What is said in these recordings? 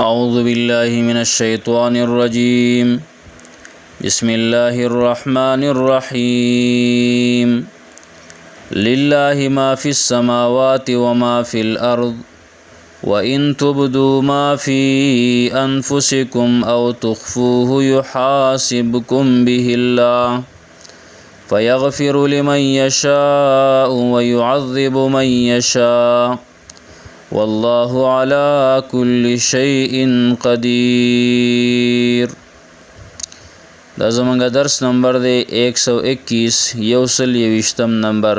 أعوذ بالله من الشيطان الرجيم. بسم الله الرحمن الرحيم. لله ما في السماوات وما في الأرض وإن تبدوا ما في أنفسكم أو تخفوه يحاسبكم به الله فيغفر لمن يشاء ويعذب من يشاء والله على كل شيء قدير. دا زمانگا درس نمبر دے 121 یوسل یوشتم نمبر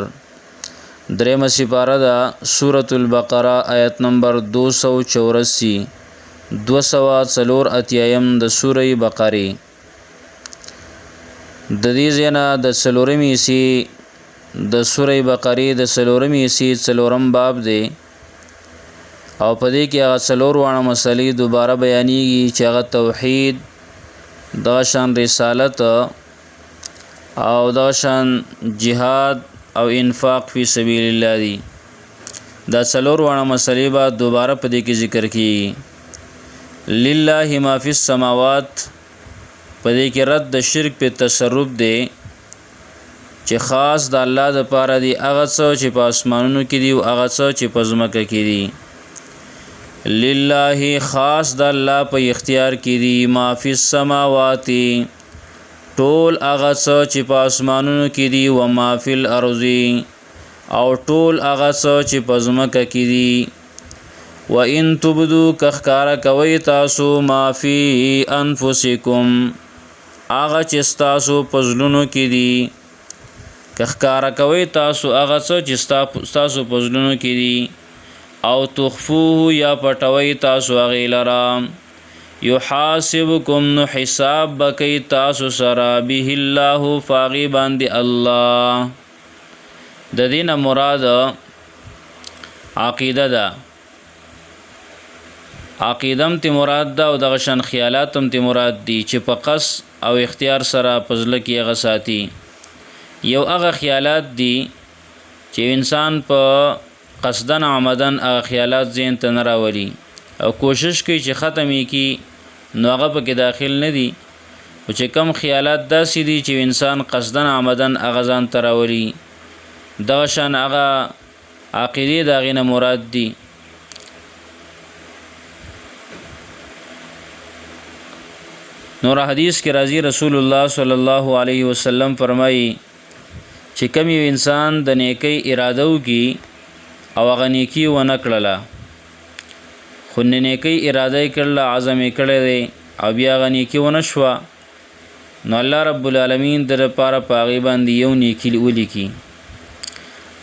درم سپارہ دا سورة البقرہ آیت نمبر 284 204 اتیایم دا سورہ بقری. د دې زینا د سلورمی سی د سورہ بقری د سلورمی سی سلورم باب دی او په دې کې هغه څلور وانه مسلې دوباره بیانېږي چې هغه توحید دا شان رسالت او دا شان جهاد او انفاق فی سبیل الله دی. دا څلور وانه مسلې به دوباره په دې کې ذکر کیږي. لله ما فی السماوات په دې کې رد د شرک په تصرف دی چې خاص د الله د پاره دی هغه څه چې په اسمانونو کې دی او هغه څه چې په ځمکه کې دی. لله خاص د الله په اختیار کې دی ما فی السماوات ټول هغه څه چې په اسمانونو کې دی او ما فی الارض او ټول هغه څه چې په ځمکه کې دی. و ان تبدو کخکارا کوي تاسو ما فی انفسکم هغه چې تاسو په زړونو کې دی کخکارا کوي تاسو هغه څه چې تاسو په زړونو کې دی او تخفوه یا پټوي تاسو هغه لرا یحاسبکم نو حساب بکی تاسو سره به الله فاغي باندې الله. د دین مراد عقیده ده. عقیدم تی مراد ده او دغه شان خیالاتم تی مراد دي چې په قص او اختیار سره پزله کې هغه ساتي. یو هغه خیالات دي چې انسان په قصدن عمدن هغه خیالات ذهن ته نه راولي او کوشش کوي چې ختمي کی نو هغه پکې داخل نه دي. او چې کم خیالات داسې دي چې انسان قصدن عمدن هغه ځان ته راولي دغه شان هغه عقیده دغه نه مراد دي. نور حدیث کې راځي رسول الله صلی الله علیه وسلم فرمایي چې کوم یو انسان د نیکی اراده وکي او هغه نیکی ونه کړله خو نیکی اراده کړله عزم کړی دی او بیا هغه نیکی ونه شوه نو الله رب العالمین در لپاره په هغې باندې یو نیکي ولیکي.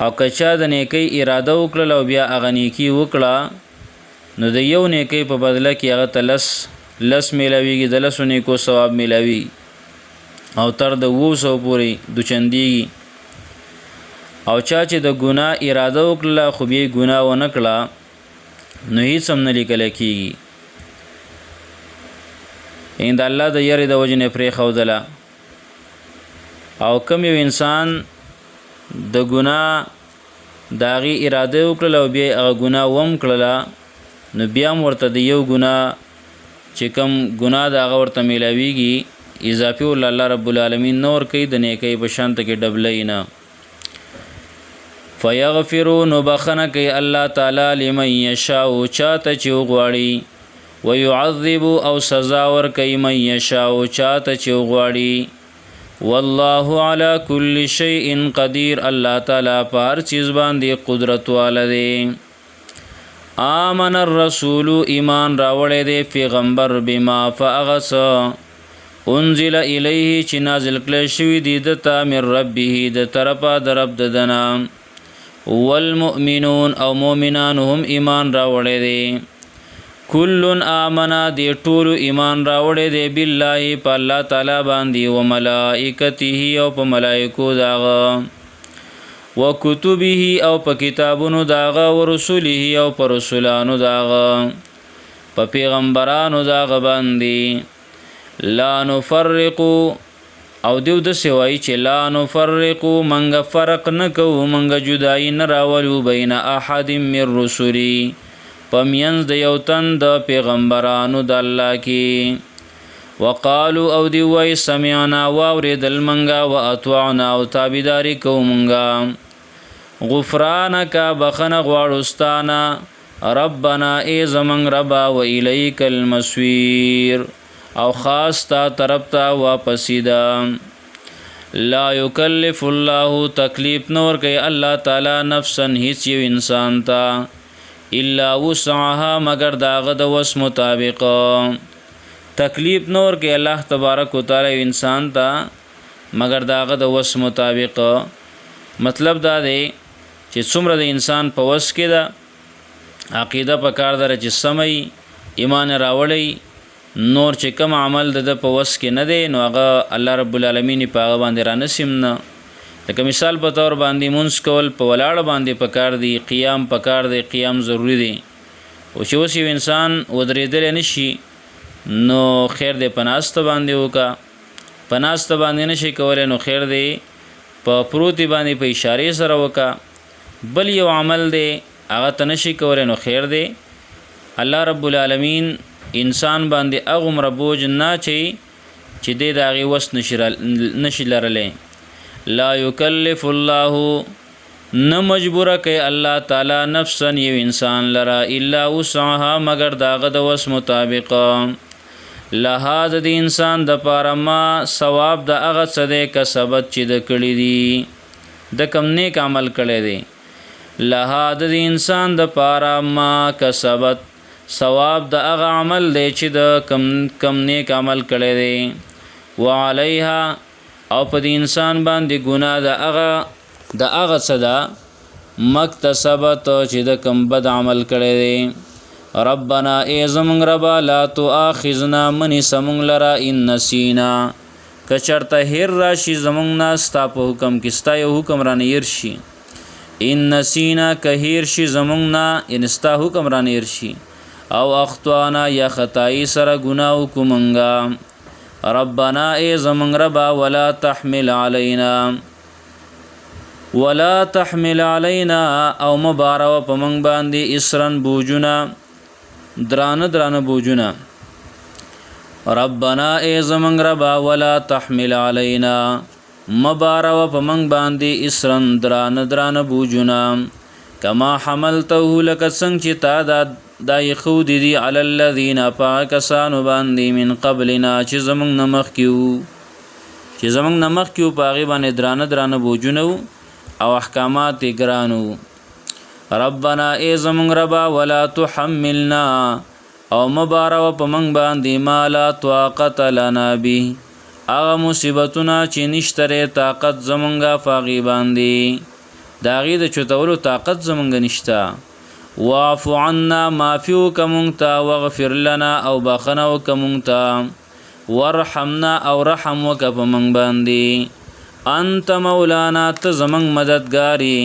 او که چا د نیکی اراده وکړله او بیا هغه نیکي وکړه نو د یو نیکی په بدله کې هغه ته لس میلاویږي د لسو نیکو ثواب میلاوي او تر د 200 پورې دوچندېږي. او چا چې د ګناه اراده وکړله خو بیا ګناه ونه کړه نو هیڅ هم نه لیکل کېږي. د الله د یارې د وجې نه پرېښودله. او کوم یو انسان د ګناه د هغې اراده وکړله او بیا هغه ګناه وم کړله نو بیا هم ورته د یو ګناه چې کوم ګناه د هغه ورته میلاویږي اضافي ول الله رب العالمین نه ورکوي د نیکۍ په شانته کې ډبلی نه. فیغفرو نو بخنه کوي الله تعالی لمن یشاء چاته چې وغواړي ويعذب او سزا ورکوي من یشاء چاته چې وغواړي. والله على كل شيء قدير الله تعالی په هر چیز باندې قدرت والا دی. آمن الرسول ایمان راوړی دی پیغمبر بما فاغس انزل الیه چې نازل کړی شوي دي دته من ربه د طرفه د رب ددنه والمؤمنون او مؤمنان هم ایمان راوړی دی. کل آمنا دی ټول ایمان راوړی دی بالله په الله تعالی باندې و ملائکته او په ملائکو داغه وکتبه او په کتابونو داغه ورسوله او په رسولانو داغه په پیغمبرانو داغه باندې لا نفرق او دیو د سوای چې لا نفرق منګه فرق نه کوو منګه جدای نه راولو بین احد من رسولی پمینځ د یو تن د پیغمبرانو د الله کې. وقالو او دی وای سمعنا واوریدل منګه و اطعنا او تابعداري کوو منګه. غفرانک بخنه غواړو ربنا ای زمنګ ربا و الیک المصیر او خاص تا طرف ته واپسی ده. لا یکلف الله تکلیف نور کوي الله تعالی نفسا هیڅ یو انسان ته الا وسعها مگر داغه د وس مطابق. تکلیف نور کوي الله تبارک وتعالی انسان ته مگر داغه د وس مطابق. مطلب دا دی چې څومره د انسان په وس کې ده عقیده په کار دره چې سمي ایمان راوړی نور چې کوم عمل د په وس کې نه دی نو هغه الله رب العالمین په هغه باندې را نسیم نه. لکه مثال په تور باندې مونږ کول په ولاړ باندې په کار دی قیام په کار دی قیام ضروری دی او چې اوس یو انسان ودرېدل نشي نو خیر دی پناست باندې وکا پناست باندې نشي کولای نو خیر دی په پروتي باندې په اشاره سره وکا. بل یو عمل دی هغه تنشي کولای نو خیر دی. الله رب العالمین انسان باندې اغم ربوج نه چې دې داغي وس نشي لرلې. لا یکلف الله نه مجبور کوي الله تعالی نفسا یو انسان لرا الا وسعها مگر داغه د وس مطابق. لها د انسان د پاره ما ثواب د هغه څه دی کسبت چې د کړی دی د کم نیک عمل کړی دی. لها د انسان د پاره ما کسبت ثواب د هغه عمل دی چې د کم نیک عمل کړی دی. وعليها او په دې انسان باندې ګناه د هغه څه ده مکتسبت چې د کم بد عمل کړی دی. ربنا ای زمونږ ربا لا تؤاخذنا منی سمونږ لرا ان نسینا که چرته هیر راشي زمونږ نه ستا په حکم کې ستا یو حکم رانه هیر شي. ان نسینا که هیر شي زمونږ نه یعنې ستا حکم رانه هیر شي او اخطانا یا خطایی سره ګناه وکړو مونږه. ربنا ای زمونږ ربا ولا تحمل علینا او مبارو په مونږ باندې اسرن بوجونه درانه بوجونه. ربنا ای زمونږ ربا ولا تحمل علینا مبارو په مونږ باندې اسرن درانه بوجونه. کما حملته لکه څنګه چې تا دا یخود دی علی الذین پاکسانو باندې من قبلنا چې زمونږ نمخ کیو پاغي باندې درانه بوجونه او احکامات ګرانو. ربنا ای زمونږ ربا ولا تحملنا او مبارو په مونږ باندې ما لا طاقت لنا به هغه مصیبتونه چې نشته طاقت زمونږه فاغي باندې داغي د چتولو طاقت زمونږه نشته. واعف عنا معفو کمونتا واغفر لنا او بخنو کمونتا ورحمنا او رحم وکپ من باندې. انت مولانا ته زمنګ مددګاری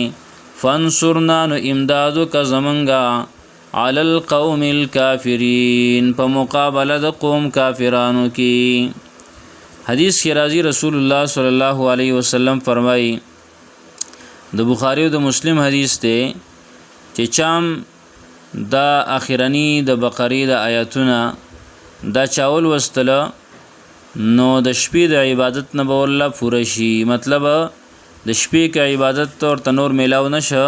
فانصرنا نو امدادو که زمنګا علی القوم الکافرین په مقابله د قوم کافرانو کې. حدیث کې راځي رسول الله صلی الله علیه وسلم فرمایي د بخاری او د مسلم حدیث ته چې چام دا اخرنی د بقری د آیاتونه دا چاول وستله نو د شپې د عبادت نه به الله پوره شي. مطلب د شپې کې عبادت تور تنور میلاو نشه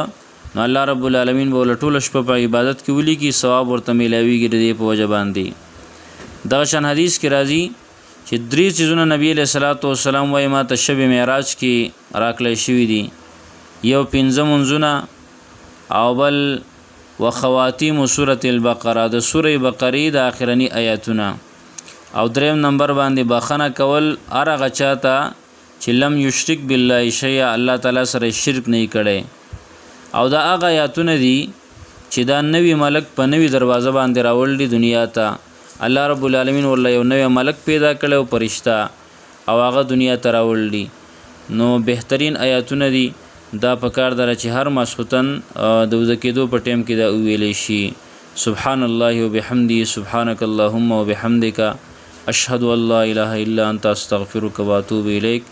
نو الله رب العالمین به ټول شپه په عبادت کې ولي کې ثواب ورته میلاویږي د په وجه باندې. دا شان حدیث کې راځي چې درې چیزونه نبی له صلوات و سلام وايي ما ته شب معراج کې راکړل شوی دي. یو پنځه منځونه او بل وخواتیم سورۃ البقره د سورې بقره د اخرنی آیاتونه او دریم نمبر باندې بخنه کول هغه چاته چې لم یشرک بالله شیئا الله تعالی سره شرک نه کړي او دا هغه آیاتونه دي چې دا نوی ملک په نوی دروازه باندې راوړل دنیا ته الله رب العالمین ولله یو نوی ملک پیدا کړو پرشتہ او هغه دنیا ته راوړل نو بهترین آیاتونه دي. دا پکار دره چې هر ماسختن د وزکیدو په ټیم کې دا ویلې شي. سبحان الله وبحمده سبحانك اللهم وبحمدك اشهد ان لا اله الا انت استغفرك واتوب اليك.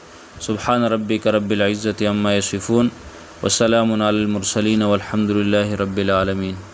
سبحان ربك رب العزة عما يصفون وسلام على المرسلين والحمد لله رب العالمين.